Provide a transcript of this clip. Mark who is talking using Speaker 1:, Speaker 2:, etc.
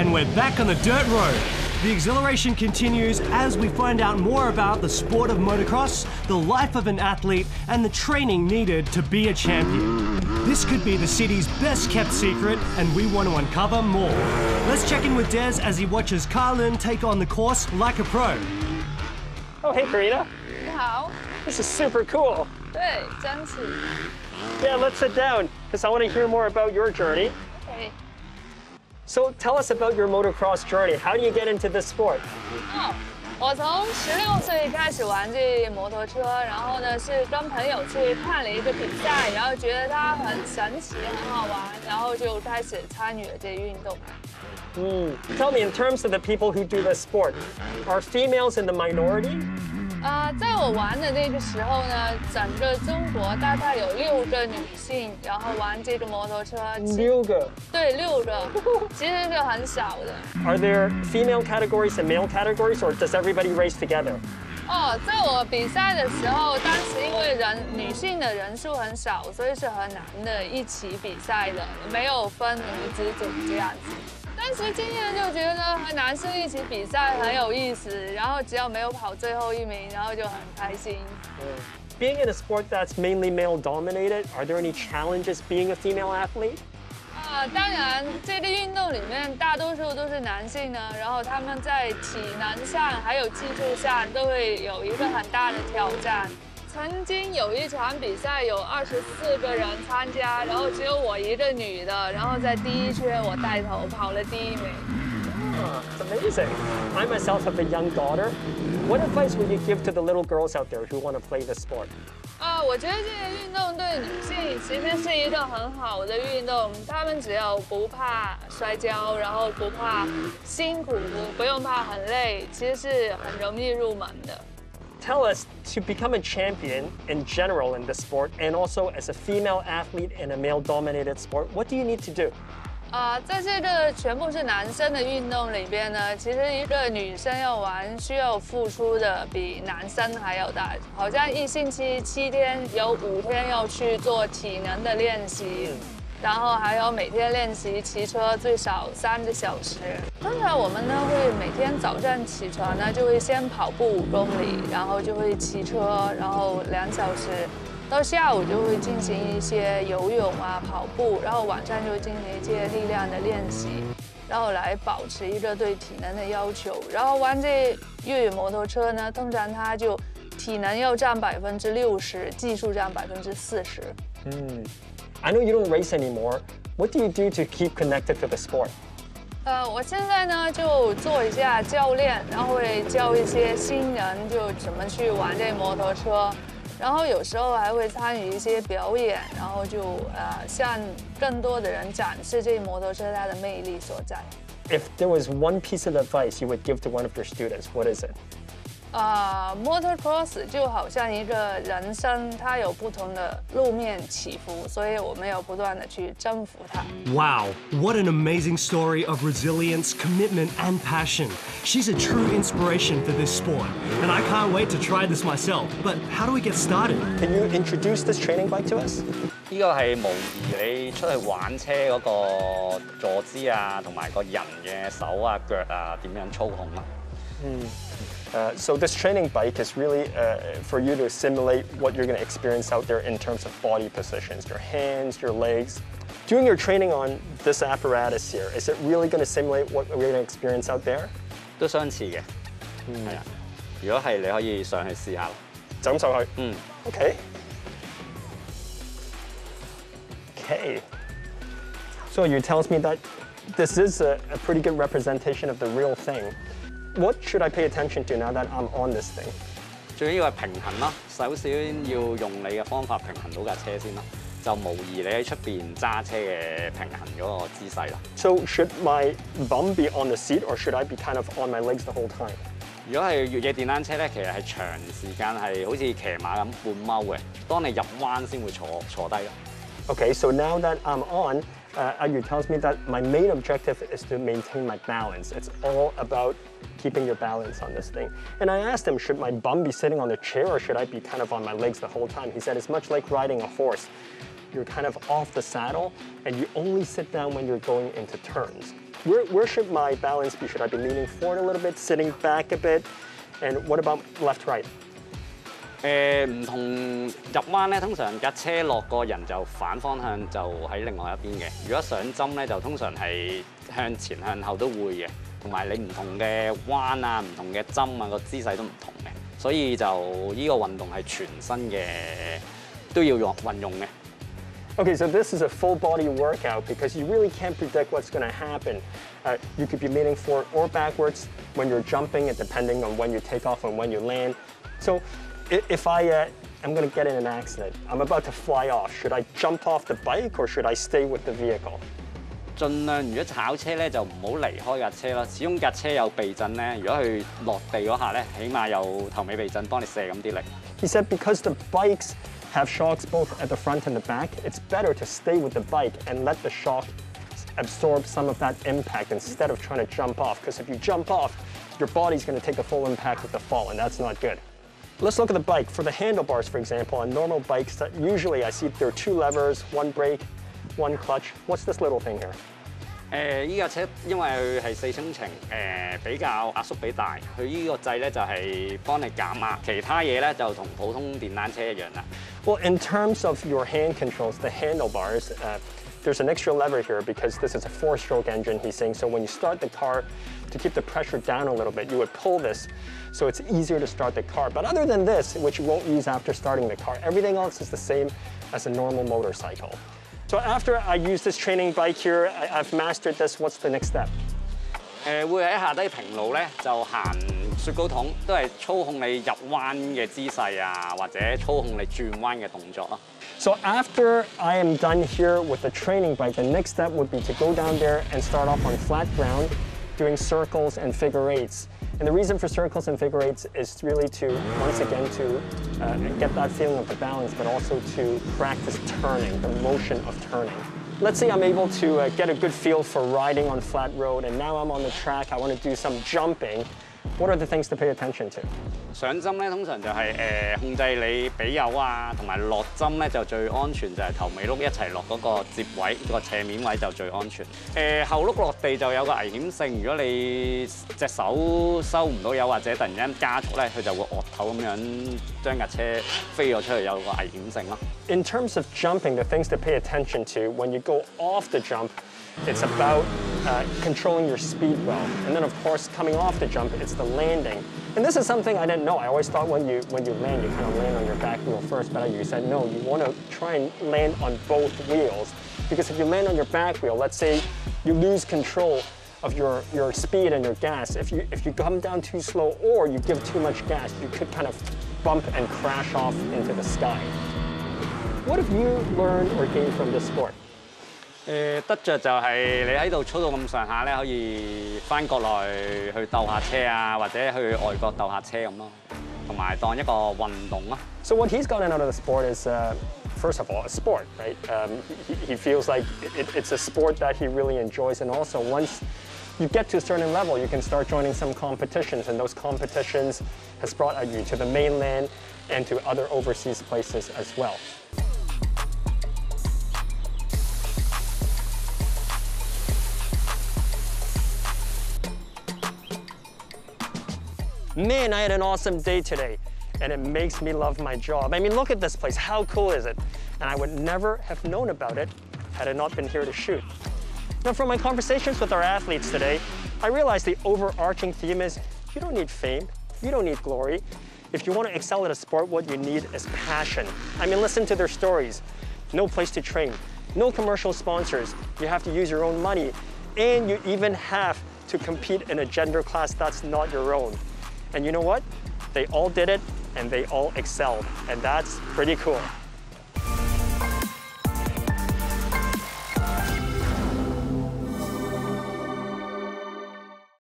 Speaker 1: And we're back on the dirt road. The exhilaration continues as we find out more about the sport of motocross, the life of an athlete, and the training needed to be a champion. This could be the city's best kept secret, and we want to uncover more. Let's check in with Des as he watches Carlin take on the course like a pro.
Speaker 2: Oh, hey, Karina.
Speaker 3: 你好，
Speaker 2: This is super cool.
Speaker 3: 对，真是。
Speaker 2: Yeah, let's sit down, because I want to hear more about your journey.
Speaker 3: Okay.
Speaker 2: So tell us about your motocross journey. How do you get into this sport?
Speaker 3: 哦，我从16岁开始玩这摩托车，然后呢是跟朋友去看了一个比赛，然后觉得它很神奇、很好玩，然后就开始参与了这运动。
Speaker 2: Tell me, in terms of the people who do this sport, are females in the minority?
Speaker 3: 在我玩的那个时候呢，整个中国大概有6个女性，然后玩这个摩托车。
Speaker 2: 6个。
Speaker 3: 对，6个，其实是很少的。
Speaker 2: Are there female categories and male categories, or does everybody race together?
Speaker 3: 哦，在我比赛的时候，当时因为女性的人数很少，所以是和男的一起比赛的，没有分女子组这样子。 但是今天就觉得和男生一起比赛很有意思，然后只要没有跑最后1名，然后就很开心。
Speaker 2: Being in a sport that's mainly male dominated, are there any challenges being a female athlete?
Speaker 3: 当然，这个运动里面大多数都是男性呢，然后他们在体能上还有技术上都会有一个很大的挑战。 曾经有一场比赛，有24个人参加，然后只有我一个女的，然后在第1圈我带头跑了第1名。
Speaker 2: It's amazing. I myself have a young daughter. What advice would you give to the little girls out there who want to play this sport?
Speaker 3: 我觉得这个运动对女性其实是一个很好的运动，她们只要不怕摔跤，然后不怕辛苦，不用怕很累，其实是很容易入门的。
Speaker 2: Tell us, to become a champion in general in this sport, and also as a female athlete in a male-dominated sport, what do you need to do?
Speaker 3: 在这个全部是男生的运动里边呢，其实一个女生要玩需要付出的比男生还要大。好像1星期7天，有5天要去做体能的练习。 然后还有每天练习骑车最少3个小时。通常我们呢会每天早上起床呢就会先跑步5公里，然后就会骑车，然后2小时，到下午就会进行一些游泳啊、跑步，然后晚上就会进行一些力量的练习，然后来保持一个对体能的要求。然后玩这越野摩托车呢，通常它就体能要占60%，技术占40%。
Speaker 2: I know you don't race anymore. What do you do to keep connected to the sport?
Speaker 3: 我现在呢就做一下教练，然后会教一些新人就怎么去玩这摩托车，然后有时候还会参与一些表演，然后就向更多的人展示这摩托车它的魅力所在。
Speaker 2: If there was one piece of advice you would give to one of your students, what is it?
Speaker 3: Motocross 就好像一个人生，它有不同的路面起伏，所以我们要不断的去征服它。
Speaker 1: Wow, what an amazing story of resilience, commitment, and passion. She's a true inspiration for this sport, and I can't wait to try this myself. But how do we get started?
Speaker 2: Can you introduce this training bike to us?
Speaker 4: 呢個係模擬你出去玩車嗰個坐姿啊，同埋個人嘅手啊、腳啊點樣操控啊。
Speaker 2: So this training bike is really for you to simulate what you're going to experience out there in terms of body positions, your hands, your legs. Doing your training on this apparatus here, is it really going to simulate what we're going to experience out there?
Speaker 4: 都相似嘅，係啊。如果係，你可以上去試下。
Speaker 2: 就咁上去。Okay. Okay. So you tells me that this is a pretty good representation of the real thing. What should I pay attention to now that I'm on this thing?
Speaker 4: 最緊要係平衡啦，首先要用你嘅方法平衡到架車先啦，就模擬你喺出邊揸車嘅平衡嗰個姿勢啦。
Speaker 2: So should my bum be on the seat, or should I be kind of on my legs the whole time?
Speaker 4: 如果係越野電單車咧，其實係長時間係好似騎馬咁半踎嘅，當你入彎先會坐低咯。
Speaker 2: Okay, so now that I'm on, Ayu tells me that my main objective is to maintain my balance. It's all about keeping your balance on this thing. And I asked him, should my bum be sitting on the chair or should I be kind of on my legs the whole time? He said it's much like riding a horse. You're kind of off the saddle and you only sit down when you're going into turns. Where should my balance be? Should I be leaning forward a little bit, sitting back a bit? And what about left, right?
Speaker 4: 唔同入彎咧，通常架車落個人就反方向就喺另外一邊嘅。如果上針咧，就通常係向前向後都會嘅，同埋你唔同嘅彎啊、唔同嘅針啊個姿勢都唔同嘅，所以就呢個運動係全身嘅都要運用嘅。
Speaker 2: Okay, so this is a full body workout because you really can't predict what's going to happen. You could be leaning forward or backwards when you're jumping, and depending on when you take off and when you land. So if I'm going to get in an accident, I'm about to fly off, should I jump off the bike or should I stay with the vehicle?
Speaker 4: 盡量如果炒車咧就唔好離開架車啦，始終架車有避震咧，如果佢落地嗰下咧，起碼有頭尾避震幫你射咁啲力。
Speaker 2: He said because the bikes have shocks both at the front and the back, it's better to stay with the bike and let the shock absorb some of that impact instead of trying to jump off. Because if you jump off, your body's going to take the full impact of the fall, and that's not good. Let's look at the bike. For the handlebars, for example, on normal bikes, usually I see there are 2 levers, 1 brake, 1 clutch. What's this little thing here?
Speaker 4: 依架車因為佢係4衝程，比較壓縮比大，佢依個掣咧就係幫你減壓，其他嘢咧就同普通電單車一樣啦。
Speaker 2: Well, in terms of your hand controls, the handlebars, there's an extra lever here because this is a 4-stroke engine, he's saying. So when you start the car, to keep the pressure down a little bit, you would pull this so it's easier to start the car. But other than this, which you won't use after starting the car, everything else is the same as a normal motorcycle. So after I use this training bike here, I've mastered this, what's the next step?
Speaker 4: 會喺下低平路咧就行雪糕筒，都係操控你入彎嘅姿勢啊，或者操控你轉彎嘅動作咯。
Speaker 2: So after I am done here with the training bike, the next step would be to go down there and start off on flat ground, doing circles and figure eights. And the reason for circles and figure eights is really to, once again, to get that feeling of the balance, but also to practice turning, the motion of turning. Let's say I'm able to get a good feel for riding on flat road, and now I'm on the track, I want to do some jumping. What are the things to pay attention to?
Speaker 4: 上針咧通常就係控制你比油啊，同埋落針咧就最安全，就係頭尾轆一齊落嗰個接位，個斜面位就最安全。後轆落地就有個危險性，如果你隻手收唔到油或者突然間加速咧，佢就會惡頭咁樣將架車飛咗出去，有個危險性咯。
Speaker 2: In terms of jumping, the things to pay attention to when you go off the jump, it's about controlling your speed well. And then, of course, coming off the jump, it's the landing. And this is something I didn't know. I always thought when you land, you kind of land on your back wheel first, but you said, no, you want to try and land on both wheels. Because if you land on your back wheel, let's say you lose control of your speed and your gas. If you come down too slow or you give too much gas, you could kind of bump and crash off into the sky. What have you learned or gained from this sport?
Speaker 4: 得着就係你喺度操到咁上下咧，可以翻國內去鬥下車啊，或者去外國鬥下車咁咯，同埋當一個運動咯。
Speaker 2: So what he's gotten out of the sport is, first of all, a sport, right? He feels like it's a sport that he really enjoys, and also once you get to a certain level, you can start joining some competitions, and those competitions has brought you to the mainland and to other overseas places as well. Man, I had an awesome day today, and it makes me love my job. I mean, look at this place, how cool is it? And I would never have known about it had I not been here to shoot. Now, from my conversations with our athletes today, I realized the overarching theme is you don't need fame, you don't need glory. If you want to excel at a sport, what you need is passion. I mean, listen to their stories. No place to train, no commercial sponsors, you have to use your own money, and you even have to compete in a gender class that's not your own. And you know what? They all did it, and they all excelled, and that's pretty cool.